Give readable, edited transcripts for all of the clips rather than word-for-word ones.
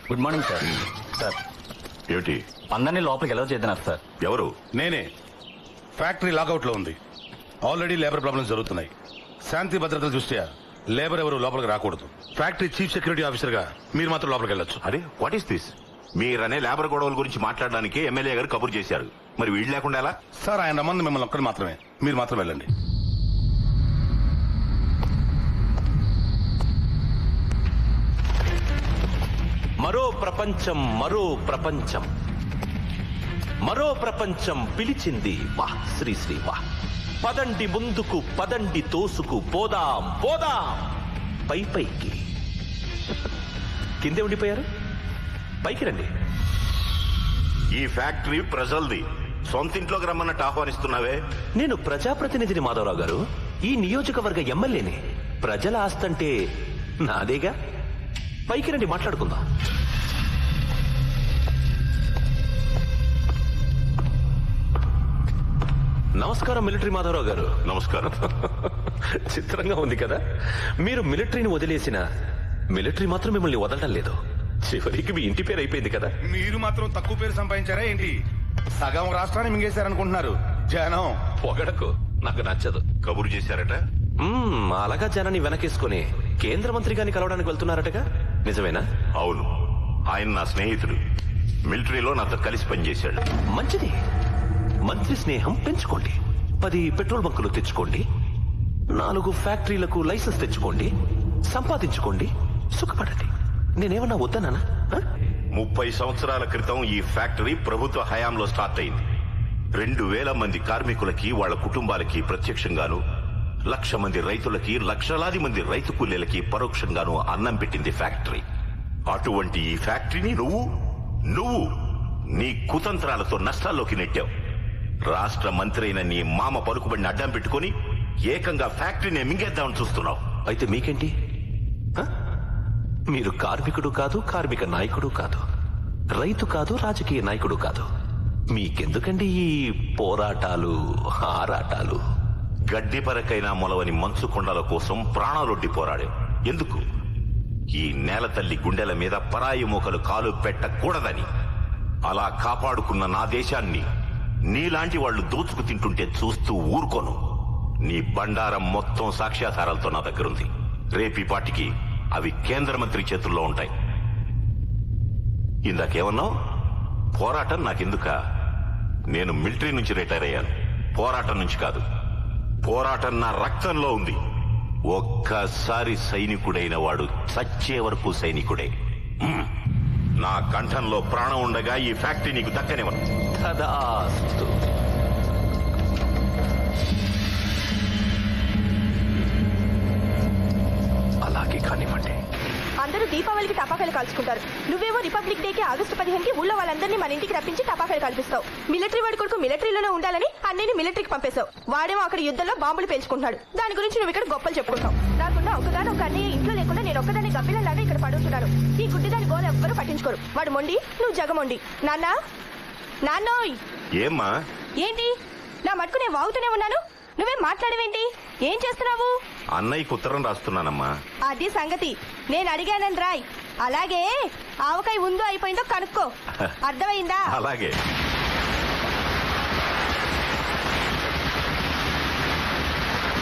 Good morning sir. Sir ఏమిటి? అందరినీ లోపలికి ఎలా చేద్దాం సార్? ఎవరు? నేనే. ఫ్యాక్టరీ లాకౌట్ లో ఉంది. ఆల్రెడీ లేబర్ ప్రాబ్లమ్స్ జరుగుతున్నాయి. శాంతి భద్రతల దృష్ట్యా లేబర్ ఎవరు లోపలికి రాకూడదు. ఫ్యాక్టరీ చీఫ్ సెక్యూరిటీ ఆఫీసర్ గా మీరు మాత్రం లోపలికి వెళ్ళొచ్చు. అరే వాట్ ఈస్ దిస్? మీరనే లేబర్ గొడవల గురించి మాట్లాడడానికి ఎమ్మెల్యే గారు కబురు చేశారు. మరి వీళ్ళు లేకుండా ఎలా? సార్ ఆయన రమ్మంది మిమ్మల్ని ఒక్కరు మాత్రమే. మీరు మాత్రం వెళ్ళండి. మరో ప్రపంచం, మరో ప్రపంచం, మరో ప్రపంచం పిలిచింది. వాహ్ శ్రీ శ్రీ వాహ్. పదండి ముందుకు, పదండి తోసుకు, పోదాం పోదాం పై పైకి. కిందే ఉండిపోయారు, పైకి రండి. ఈ ఫ్యాక్టరీ ప్రజల్ది. సొంతింట్లోకి రమ్మన్నట్టు ఆహ్వానిస్తున్నావే. నేను ప్రజాప్రతినిధిని మాధవరావు గారు. ఈ నియోజకవర్గ ఎమ్మెల్యేని. ప్రజల ఆస్తంటే నాదేగా. పైకి రండి, మాట్లాడుకుందాం. నమస్కారం మిలిటరీ మాధవరావు గారు. నమస్కారం. చిత్రంగా ఉంది కదా. మీరు మిలిటరీని వదిలేసిన మిలిటరీ మాత్రం మిమ్మల్ని వదలడం లేదు. చివరికి మీ ఇంటి పేరు అయిపోయింది కదా. మీరు మాత్రం తక్కువ పేరు సంపాదించారా ఏంటి? సగం రాష్ట్రాన్ని మింగేశారనుకుంటున్నారు జనం. పొగడకు, నాకు నచ్చదు. కబురు చేశారట. అలాగా జనాన్ని వెనకేసుకుని కేంద్ర మంత్రి గారిని కలవడానికి వెళ్తున్నారటగా, నిజమేనా? అవును, ఆయన నా స్నేహితుడు. మిలిటరీలో నాతో కలిసి పనిచేశాడు. మంచిది. మంత్రి స్నేహం పెంచుకోండి. 10 పెట్రోల్ బంకులు తెచ్చుకోండి, 4 ఫ్యాక్టరీలకు లైసెన్స్ తెచ్చుకోండి, సంపాదించుకోండి, సుఖపడండి. నేనేమన్నా వద్దనా? 30 సంవత్సరాల క్రితం ఈ ఫ్యాక్టరీ ప్రభుత్వ హయాంలో స్టార్ట్ అయింది. 2000 మంది కార్మికులకి, వాళ్ళ కుటుంబాలకి ప్రత్యక్షంగాను, 1,00,000 మంది రైతులకి, లక్షలాది మంది రైతు కూలీలకి పరోక్షంగాను అన్నం పెట్టింది ఫ్యాక్టరీ. అటువంటి ఈ ఫ్యాక్టరీని నువ్వు నీ కుతంత్రాలతో నష్టాల్లోకి నెట్టావు. రాష్ట్ర మంత్రి అయిన నీ మామ పలుకుబడిని అడ్డం పెట్టుకుని ఏకంగా ఫ్యాక్టరీని మింగేద్దామని చూస్తున్నావు. అయితే మీకేంటి? మీరు కార్మికుడు కాదు, కార్మిక నాయకుడు కాదు, రైతు కాదు, రాజకీయ నాయకుడు కాదు. మీకెందుకండి ఈ పోరాటాలు, ఆరాటాలు? గడ్డి పరకైనా మొలవని మంచు కొండల కోసం ప్రాణాలొడ్డి పోరాడావు. ఎందుకు? ఈ నేల తల్లి గుండెల మీద పరాయి మోకలు కాలు పెట్టకూడదని. అలా కాపాడుకున్న నా దేశాన్ని నీలాంటి వాళ్లు దోచుకు తింటుంటే చూస్తూ ఊరుకోను. నీ బండారం మొత్తం సాక్ష్యాధారాలతో నా దగ్గరుంది. రేపీ పాటికి అవి కేంద్ర మంత్రి చేతుల్లో ఉంటాయి. ఇందాకేమన్నావు? పోరాటం నాకెందుక? నేను మిలిటరీ నుంచి రిటైర్ అయ్యాను. పోరాటం నుంచి కాదు. పోరాటం నా రక్తంలో ఉంది. ఒక్కసారి సైనికుడైన వాడు చచ్చే వరకు సైనికుడే. నా కంఠంలో ప్రాణం ఉండగా ఈ ఫ్యాక్టరీ నీకు దక్కనివ్వను. తదాస్తు. అలాగే కానివ్వండి. అందరూ దీపావళికి టపాకాయలు కాల్చుకుంటారు. నువ్వేమో రిపబ్లిక్ డేకి ఆగస్టు 15కి ఊళ్ళో వాళ్ళందరినీ మన ఇంటికి రప్పించి టపాకాయలు కాల్పిస్తావు. మిలిటరీ వాడి కొడుకు మిలిటరీలోనే ఉండాలని అన్నయ్యని మిలిటరీకి పంపేశావు. వాడేమో అక్కడ యుద్ధంలో బాంబులు పేల్చుకుంటున్నాడు. దాని గురించి నువ్వు ఇక్కడ గొప్పలు చెప్పుకుంటావు. నాకుండా ఒకదాని ఒక అన్నయ్య ఇంట్లో లేకుండా నేను ఒక్కదాన్ని గబ్బిలలాగా ఇక్కడ పడుతున్నాను. ఈ గుడ్డిదాని గోల ఎవ్వరూ పట్టించుకోరు. వాడు మొండి, నువ్వు జగమొండి. నాన్నోయ్. ఏమ్మా? ఏంటి? నా మటుకు నేను వాగుతూనే ఉన్నాను, నువ్వేం మాట్లాడవేంటి? ఏం చేస్తున్నావు? అన్నయ్యకు ఉత్తరం రాస్తున్నానమ్మా. అది సంగతి. నేను అడిగానని రాయ్. అలాగే ఆవకాయ ఉందో అయిపోయిందో కనుక్కో. అర్థమైందా? అలాగే.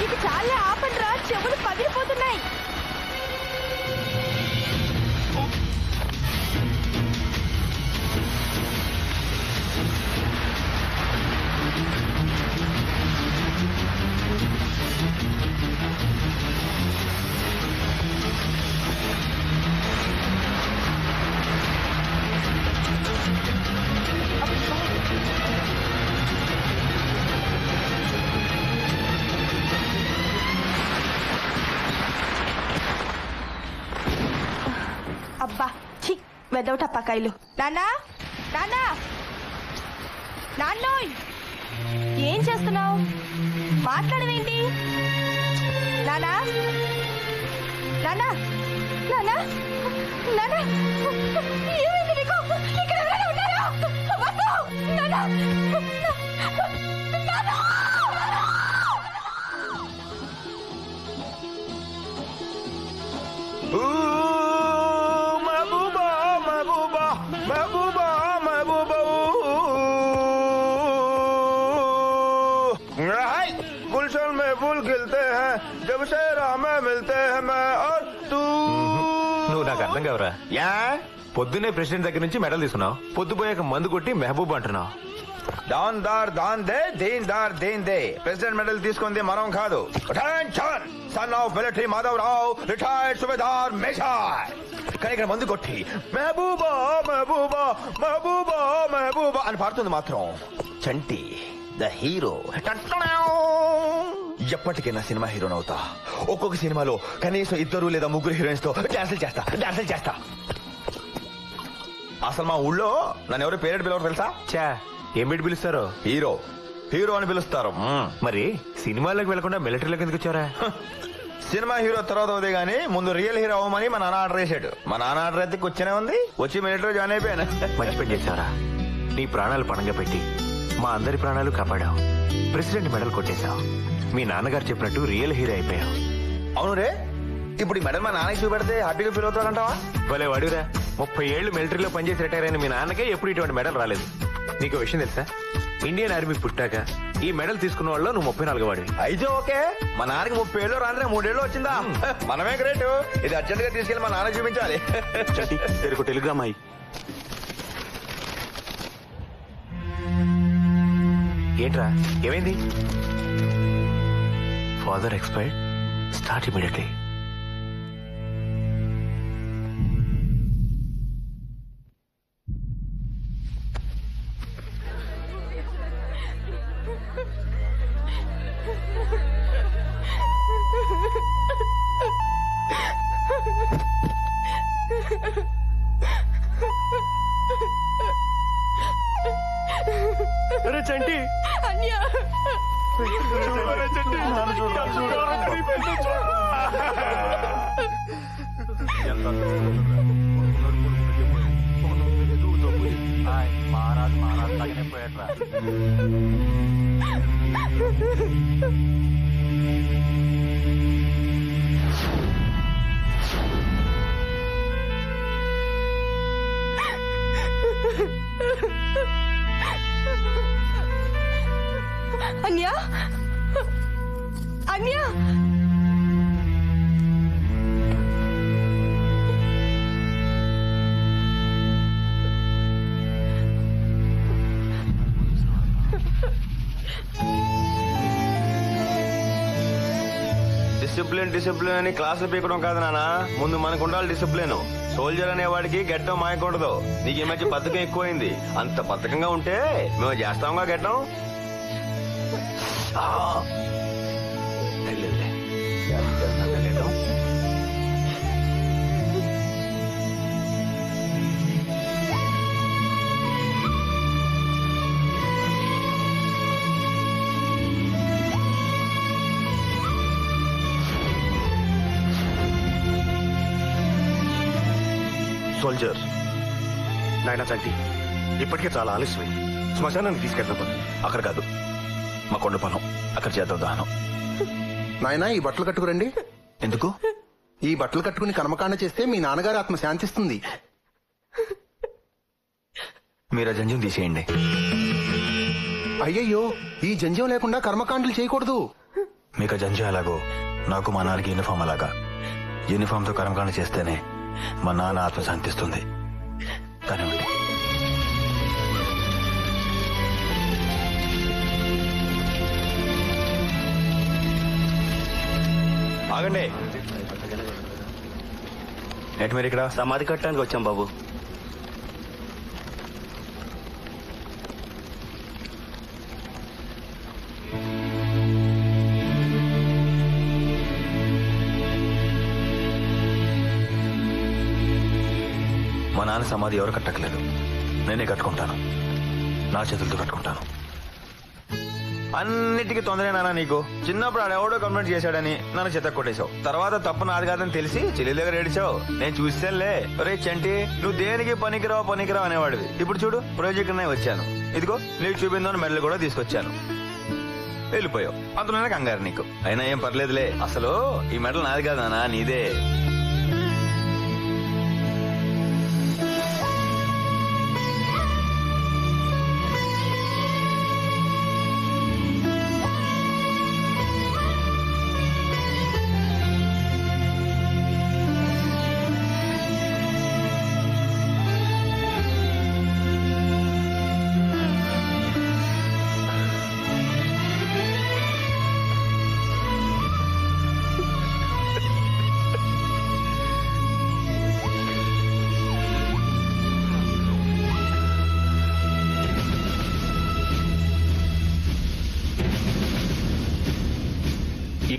ఇది చాలా ఆపండ్రా, చెవులు పగిలిపోతున్నాయి. అబ్బా ఛీ, వెదవ టపాకాయలు. నాన్నోయ్, ఏం చేస్తున్నావు? మాట్లాడవేంటి? నానా ఏమైంది నీకు? ఇక్కడ ఎవరైనా ఉన్నారా? వద్దు. నానా మహబూబా, మహబూబా फूल खिलते हैं जब से राह में मिलते हैं मैं और तू. నువ్వు నాకు అర్థం కావరా? యా పొద్దునే ప్రెసిడెంట్ దగ్గర నుంచి మెడల్ తీసుకున్నావు, పొద్దుపోయాక మందు కొట్టి మెహబూబ్ అంటున్నావు. దాన్ దార్ దాన్ దే దీన్ దార్ దీన్ దే. ప్రెసిడెంట్ మెడల్ తీసుకుంది మనం కాదు. Attention, son of military Madhavarao, retired సుబేదార్ మేజర్. కానీ ఇక్కడ మందు కొట్టి మెహబూబా మెహబూబా మెహబూబా మెహబూబా అని పాడుతుంది మాత్రం చంటి ద హీరో. ఎప్పటికైనా సినిమా హీరోనవుతా. ఒక్కొక్క సినిమాలో కనీసం 2 లేదా 3 హీరోయిన్స్ తో డాన్సులు చేస్తా. అసలు మా ఊళ్ళో నన్ను ఎవరు పేరెడ్ పిలవరు తెలుసా? చా, ఏం పెట్టి పిలుస్తారు? హీరో అని పిలుస్తారు. మరి సినిమాలకు వెళ్లకుండా మిలిటరీలోకి ఎందుకు వచ్చారా? సినిమా హీరో తర్వాత అవుతాయి గానీ ముందు రియల్ హీరో అవ్వమని మా నాన్న ఆర్డర్ చేశాడు. మా నాన్న ఆర్డర్ అయితే కూర్చొనే ఉంది, వచ్చి మిలిటరీ జాయిన్ అయిపోయాను. మంచి పని చేశారా? నీ ప్రాణాలు పణంగా పెట్టి మా అందరి ప్రాణాలు కాపాడావు. President medal కొట్టేశావు. మీ నాన్నగారు చెప్పినట్టు రియల్ హీరో అయిపోయావు. అవును రే, ఇప్పుడు ఈ మెడల్ మా నాన్నకి చూపెడితే హ్యాపీగా ఫీల్ అవుతాడంటావా? భలే వాడిరా, 30 ఏళ్లు మిలిటరీలో పనిచేసి రిటైర్ అయిన మీ నాన్నకే ఎప్పుడు ఇటువంటి మెడల్ రాలేదు. నీకు విషయం తెలుసా? ఇండియన్ ఆర్మీ పుట్టాక ఈ మెడల్ తీసుకున్న వాళ్ళు నువ్వు 34 వాడివి. అయితే ఓకే, మా నాన్నకి 30 ఏళ్ళు రాంద్రే 3 ఏళ్ళు వచ్చిందా? మనమే గ్రేట్. ఇది అర్జెంట్ గా తీసుకెళ్లి మా నాన్న చూపించాలి. తెరకు టెలిగ్రామ్ అయ్యి ఏంట్రా, ఏమైంది? Father expired, start immediately. Chanti అన్యా మహారాజ్ తగిన పోయట్రా. అన్యా అన్యా డిసిప్లిన్ అని క్లాసులు పీకడం కాదు నాన్న, ముందు మనకు ఉండాలి డిసిప్లిన్. సోల్జర్ అనే వాడికి గెట్టం మాయకూడదు. నీకు ఈ మధ్య బద్ధకం ఎక్కువైంది. అంత బద్ధకంగా ఉంటే మేము చేస్తాంగా గెట్టం. సోల్జర్ నాయన చంటి, ఇప్పటికే చాలా ఆలస్యమైంది. శ్మశానానికి తీసుకెళ్తాం. అక్కడ కాదు, మా కొండ పొలం, అక్కడ చేద్దాం దహనం. నాయనా, ఈ బట్టలు కట్టుకురండి. ఎందుకు? ఈ బట్టలు కట్టుకుని కర్మకాండ చేస్తే మీ నాన్నగారి ఆత్మ శాంతిస్తుంది. మీరు ఆ జంజం తీసేయండి. అయ్యయ్యో, ఈ జంజం లేకుండా కర్మకాండలు చేయకూడదు. మీకు జంజం ఎలాగో నాకు మా నాన్నకి యూనిఫామ్ అలాగా. యూనిఫామ్ తో కర్మకాండ చేస్తేనే మా నాన్న ఆత్మ శాంతిస్తుంది. కానివ్వండి. ఆగండి. ఏంటి మీరు ఇక్కడ? సమాధి కట్టడానికి వచ్చాం బాబు. మా నాన్న సమాధి ఎవరు కట్టట్లేదు, నేనే కట్టుకుంటాను. నా చేతులతో కట్టుకుంటాను. అన్నిటికీ తొందరేనా నీకు? చిన్నప్పుడు ఆడెవడో కంప్లైంట్ చేశాడని నన్ను చెత్త కొట్టేశావు. తర్వాత తప్పు నాది కాదని తెలిసి చెల్లి దగ్గర ఏడిచావు. నేను చూస్తేలే, రే చంటి నువ్వు దేనికి పనికిరావు అనేవాడివి. ఇప్పుడు చూడు, ప్రాజెక్ట్ వచ్చాను. ఇదిగో నీకు చూపిందని మెడలు కూడా తీసుకొచ్చాను. వెళ్ళిపోయావు. అందులోనే కంగారు నీకు. అయినా ఏం పర్లేదులే. అసలు ఈ మెడల్ నాది కాదు నాన్న, నీదే.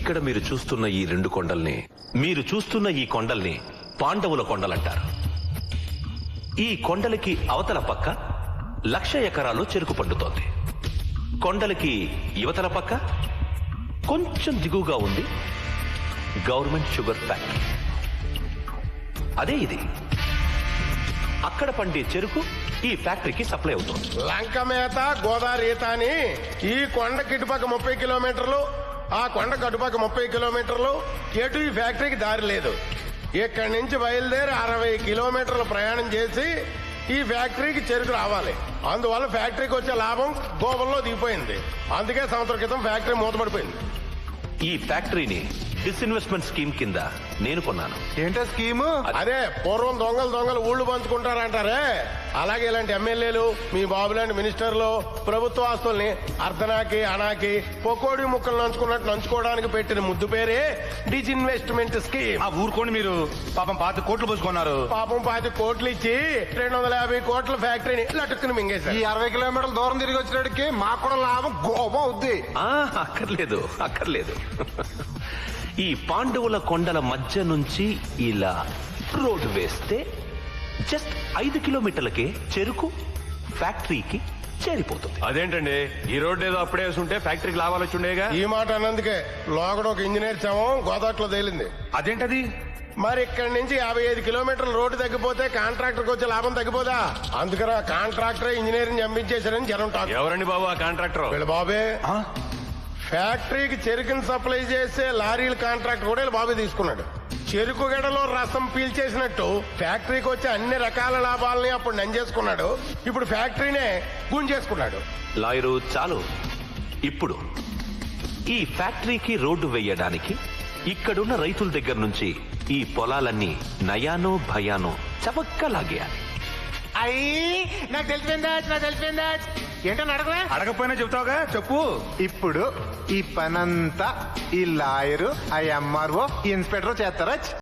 ఇక్కడ మీరు చూస్తున్న ఈ రెండు కొండల్ని పాండవుల కొండలంటారు. ఈ కొండలకి అవతల పక్క 1,00,000 ఎకరాలు చెరుకు పండుతోంది. కొండలకి యువతల పక్క కొంచెం దిగువగా ఉంది గవర్నమెంట్ షుగర్ ఫ్యాక్టరీ. అదే ఇది. అక్కడ పండే చెరుకు ఈ ఫ్యాక్టరీకి సప్లై అవుతోంది. లంక మేత గోదావరి ఈత అని ఈ కొండ కిటుపక్క 30 కిలోమీటర్లు, ఆ కొండ కటుపక్క 30 కిలోమీటర్లు, ఎటు ఈ ఫ్యాక్టరీకి దారి లేదు. ఇక్కడి నుంచి బయలుదేరి 60 కిలోమీటర్లు ప్రయాణం చేసి ఈ ఫ్యాక్టరీకి చెరుకు రావాలి. అందువల్ల ఫ్యాక్టరీకి వచ్చే లాభం గోబల్లో దిగిపోయింది. అందుకే సంవత్సరం క్రితం ఫ్యాక్టరీ మూతపడిపోయింది. ఈ ఫ్యాక్టరీని డిస్ఇన్వెస్ట్మెంట్ స్కీమ్ కింద నేను కొన్నాను. ఏంటో స్కీము? అదే పూర్వం దొంగలు ఊళ్ళు పంచుకుంటారంటారే, అలాగే ఇలాంటి ఎమ్మెల్యేలు, మీ బాబు లాంటి మినిస్టర్లు ప్రభుత్వ ఆస్తుల్ని అర్ధనాకి అనాకి పొకోడి ముక్కలు నంచుకున్నట్టు నంచుకోవడానికి పెట్టిన ముద్దు పేరే డిస్ఇన్వెస్ట్మెంట్ స్కీమ్. ఆ ఊరుకోండి మీరు. పాపం 5 కోట్లు పోసుకున్నారు. పాపం 5 కోట్లు ఇచ్చి 250 కోట్ల ఫ్యాక్టరీని లటుక్కుని మింగేశారు. ఈ 60 కిలోమీటర్ల దూరం తిరిగి వచ్చినడికి మాకు కూడా లాభం గోపం అవుద్ది. అక్కర్లేదు. ఈ పాండవుల కొండల మధ్య నుంచి ఇలా రోడ్డు వేస్తే జస్ట్ 5 కిలోమీటర్లకే చెరుకు ఫ్యాక్టరీకి చేరిపోతుంది. అదేంటండి, ఈ రోడ్డు ఏదో అప్పుడే వేసుంటే ఫ్యాక్టరీకి లాభాలు వచ్చి ఉండేగా. ఈ మాట అన్నందుకే లోగడ ఒక ఇంజనీర్ శవం గోదాట్లో తేలింది. అదేంటది? మరి ఇక్కడి నుంచి 55 కిలోమీటర్ల రోడ్డు తగ్గిపోతే కాంట్రాక్టర్కి వచ్చే లాభం తగ్గిపోదా? అందుకని కాంట్రాక్టర్ ఇంజనీరింగ్ చంపించేశారని జనం టాక్. ఎవరండి బాబు ఆ కాంట్రాక్టర్? వీళ్ళ బాబే. ఫ్యాక్టరీకి చెరుకుని సప్లై చేసే లారీల కాంట్రాక్ట్ కూడా వీళ్ళ బాబే తీసుకున్నాడు. చెరుకు గడలో రసం పీల్చేసినట్టు ఫ్యాక్టరీకి వచ్చే అన్ని రకాల లాభాలని అప్పుడు నంజేసుకున్నాడు. ఇప్పుడు ఫ్యాక్టరీనే గుంజేసుకున్నాడు. లాయరు చాలు. ఇప్పుడు ఈ ఫ్యాక్టరీకి రోడ్డు వేయడానికి ఇక్కడున్న రైతుల దగ్గర నుంచి ఈ పొలాలన్నీ నయానో భయానో చవక్క లాగేయాలి. నాకు తెలిసిపోయిందా ఏంటో అడగవే. అడగపోయినా చెప్తావుగా, చెప్పు. ఇప్పుడు ఈ పనంతా ఈ లాయరు, ఆ ఎంఆర్ఓ, ఇన్స్పెక్టర్ చేస్తారా?